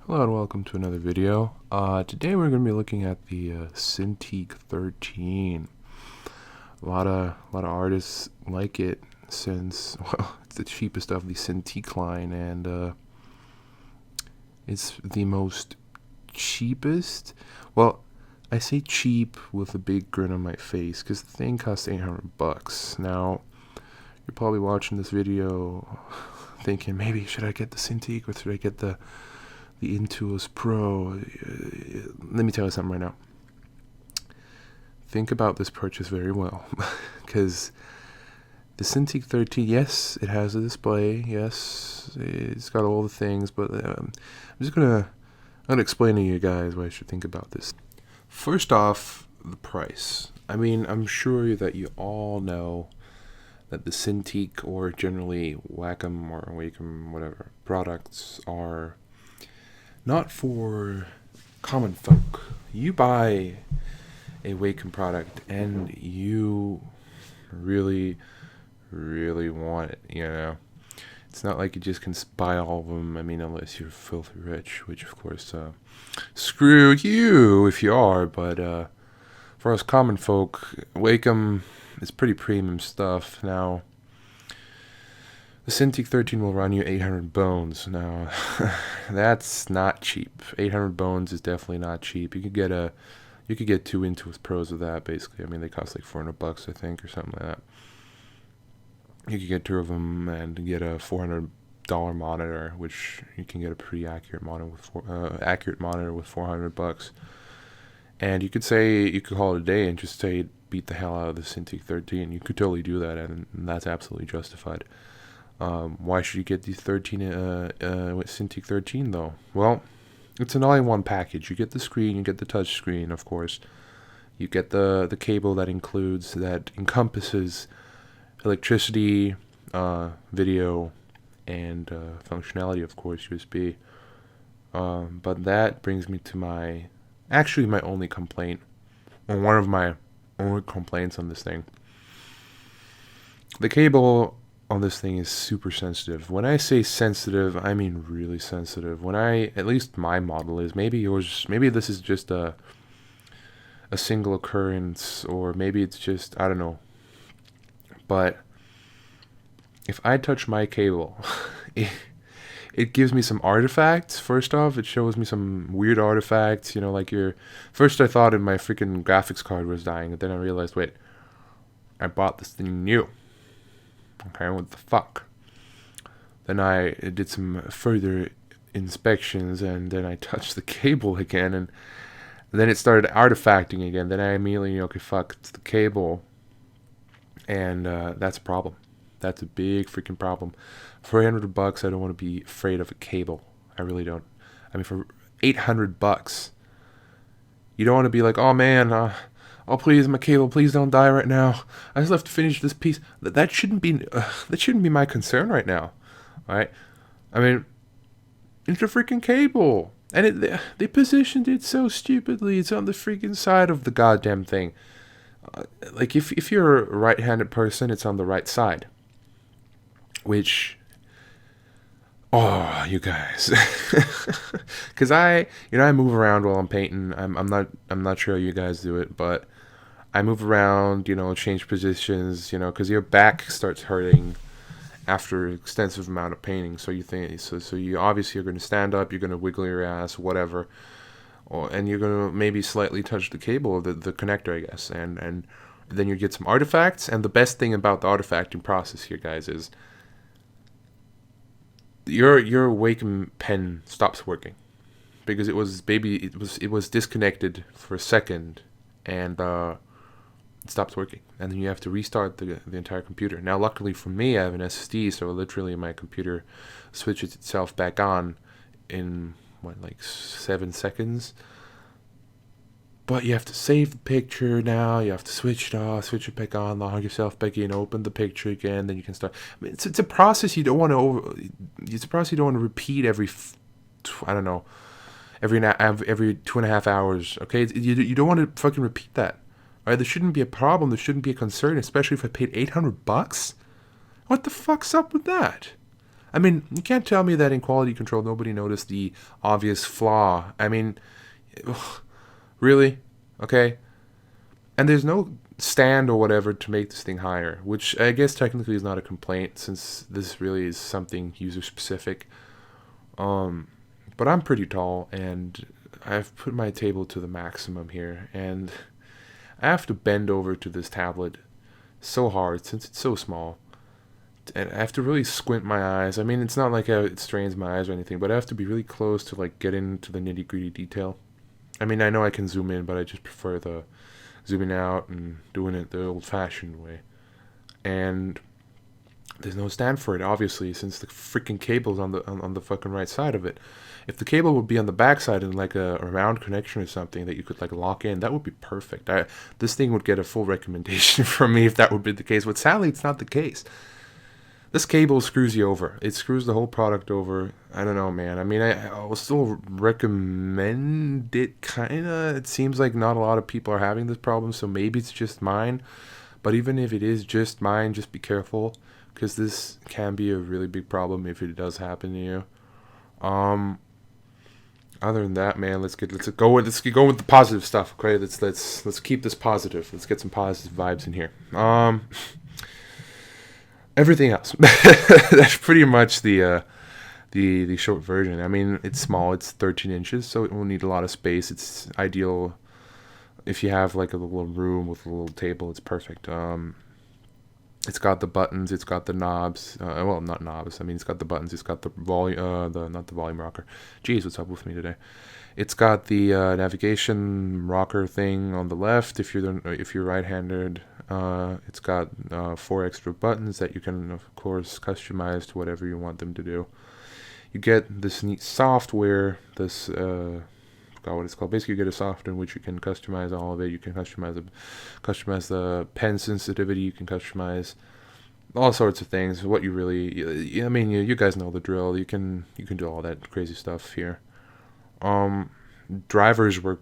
Hello and welcome to another video. Today we're going to be looking at the Cintiq 13. A lot of artists like it since, well, it's the cheapest of the Cintiq line, and it's the most cheapest. Well, I say cheap with a big grin on my face because the thing costs $800. Now, you're probably watching this video thinking, maybe should I get the Cintiq or should I get the Intuos Pro? Let me tell you something right now. Think about this purchase very well, because the Cintiq 13, yes, it has a display, yes, it's got all the things, but I'm gonna explain to you guys what I should think about this. First off, the price. I mean, I'm sure that you all know that the Cintiq, or generally Wacom, whatever, products are not for common folk. You buy a Wacom product and you really want it, you know. It's not like you just can buy all of them. I mean, unless you're filthy rich, which of course, screw you if you are. But for us common folk, Wacom is pretty premium stuff. Now, the Cintiq 13 will run you 800 bones. Now, that's not cheap. 800 bones is definitely not cheap. You could get two Intuos Pros with that, basically. I mean, they cost like $400, I think, or something like that. You could get two of them and get a $400 monitor, which you can get a pretty accurate monitor with $400. And you could call it a day and just say beat the hell out of the Cintiq 13. You could totally do that, and that's absolutely justified. Why should you get the Cintiq 13 though? Well, it's an all-in-one package. You get the screen, you get the touch screen, of course. You get the cable that encompasses electricity, video, and functionality, of course, USB. But that brings me to my only complaint, or one of my only complaints on this thing. The cable on this thing is super sensitive. When I say sensitive, I mean really sensitive. At least my model is. Maybe yours, maybe this is just a single occurrence, or maybe it's just, I don't know. But if I touch my cable, it gives me some artifacts. First off, it shows me some weird artifacts, you know, like first I thought my freaking graphics card was dying, but then I realized, wait, I bought this thing new. Okay, what the fuck? Then I did some further inspections, and then I touched the cable again, and then it started artifacting again. Then I immediately, okay, fuck, it's the cable, and that's a problem. That's a big freaking problem. For $800, I don't want to be afraid of a cable. I really don't. I mean, for $800, you don't want to be like, oh man, oh please, my cable, please don't die right now. I just have to finish this piece. That shouldn't be my concern right now. All right? I mean, it's a freaking cable, and they positioned it so stupidly. It's on the freaking side of the goddamn thing. Like if you're a right-handed person, it's on the right side. Which, oh, you guys, because I move around while I'm painting. I'm not sure how you guys do it, but I move around, change positions, because your back starts hurting after an extensive amount of painting. So you obviously are going to stand up, you're going to wiggle your ass, whatever, and you're going to maybe slightly touch the cable, the connector, I guess, and then you get some artifacts. And the best thing about the artifacting process here, guys, is your Wacom pen stops working because it was disconnected for a second, and it stops working, and then you have to restart the entire computer. Now, luckily for me, I have an SSD, so literally my computer switches itself back on in like 7 seconds. But you have to save the picture now. You have to switch it off, switch it back on, log yourself back in, open the picture again. Then you can start. I mean, it's a process you don't want to It's a process you don't want to repeat every 2.5 hours. Okay, you don't want to fucking repeat that. All right, there shouldn't be a problem. There shouldn't be a concern, especially if I paid $800. What the fuck's up with that? I mean, you can't tell me that in quality control nobody noticed the obvious flaw. I mean, really? Okay? And there's no stand or whatever to make this thing higher, which I guess technically is not a complaint since this really is something user specific. But I'm pretty tall and I've put my table to the maximum here, and I have to bend over to this tablet so hard since it's so small. And I have to really squint my eyes. I mean, it's not like it strains my eyes or anything, but I have to be really close to like get into the nitty gritty detail. I mean, I know I can zoom in, but I just prefer the zooming out and doing it the old-fashioned way. And there's no stand for it, obviously, since the freaking cable's on the fucking right side of it. If the cable would be on the back side and like a round connection or something that you could like lock in, that would be perfect. This thing would get a full recommendation from me if that would be the case. But sadly, it's not the case. This cable screws you over. It screws the whole product over. I don't know, man. I mean, I will still recommend it, kinda. It seems like not a lot of people are having this problem, so maybe it's just mine. But even if it is just mine, just be careful, because this can be a really big problem if it does happen to you. Other than that, man, let's get going with the positive stuff. Okay, let's keep this positive. Let's get some positive vibes in here. Everything else. That's pretty much the short version. I mean, it's small. It's 13 inches, so it won't need a lot of space. It's ideal if you have like a little room with a little table. It's perfect. It's got the buttons. It's got the knobs. Well, not knobs. I mean, it's got the buttons. It's got the volume. Not the volume rocker. Jeez, what's up with me today? It's got the navigation rocker thing on the left. If you're right-handed. It's got 4 extra buttons that you can, of course, customize to whatever you want them to do. You get this neat software, this, I forgot what it's called. Basically, you get a software in which you can customize all of it. You can customize the pen sensitivity. You can customize all sorts of things. What you really, I mean, you guys know the drill. You can do all that crazy stuff here. Drivers work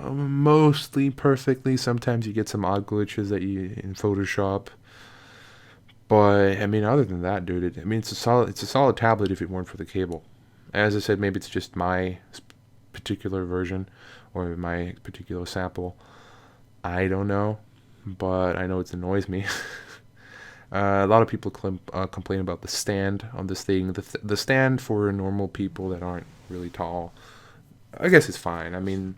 mostly perfectly. Sometimes you get some odd glitches that you in Photoshop, but I mean, other than that, dude, it's a solid tablet if it weren't for the cable. As I said, maybe it's just my particular version or my particular sample. I don't know, but I know it annoys me. A lot of people complain about the stand on this thing. The stand for normal people that aren't really tall, I guess it's fine. I mean,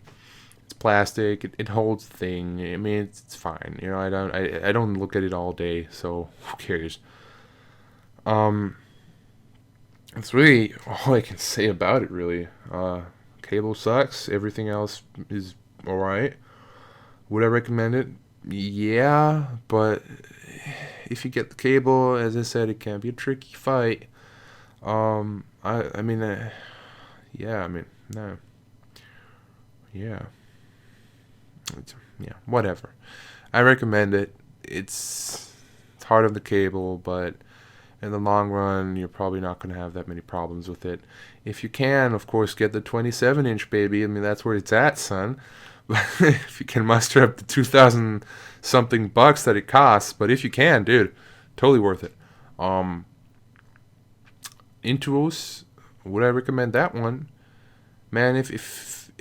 it's plastic. It holds the thing. I mean, it's fine. You know, I don't look at it all day, so who cares? It's really all I can say about it. Really, cable sucks. Everything else is all right. Would I recommend it? Yeah, but if you get the cable, as I said, it can be a tricky fight. I mean, yeah. I mean, no. Yeah. Yeah, whatever. I recommend it. It's hard on the cable, but in the long run, you're probably not going to have that many problems with it. If you can, of course, get the 27-inch, baby. I mean, that's where it's at, son. But if you can muster up the 2,000 something bucks that it costs, but if you can, dude, totally worth it. Intuos, would I recommend that one? Man, if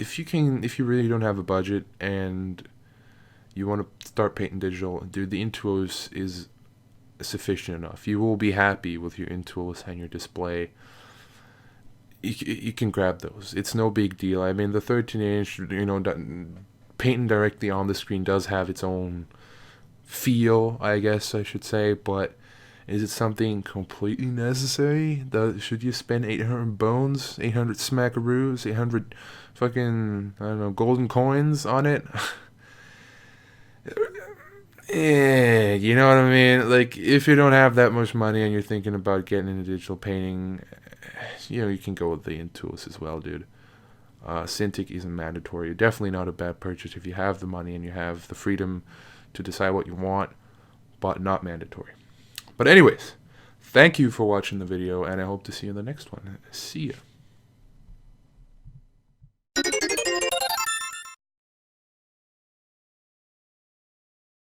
you really don't have a budget and you want to start painting digital, dude, the Intuos is sufficient enough. You will be happy with your Intuos and your display. You can grab those. It's no big deal. I mean, the 13-inch, you know, painting directly on the screen does have its own feel, I guess I should say, but is it something completely necessary? Should you spend 800 bones, 800 smackaroos, 800 fucking, I don't know, golden coins on it? You know what I mean? Like, if you don't have that much money and you're thinking about getting into digital painting, you know, you can go with the Intuos as well, dude. Cintiq isn't mandatory. Definitely not a bad purchase if you have the money and you have the freedom to decide what you want, but not mandatory. But anyways, thank you for watching the video, and I hope to see you in the next one. See ya.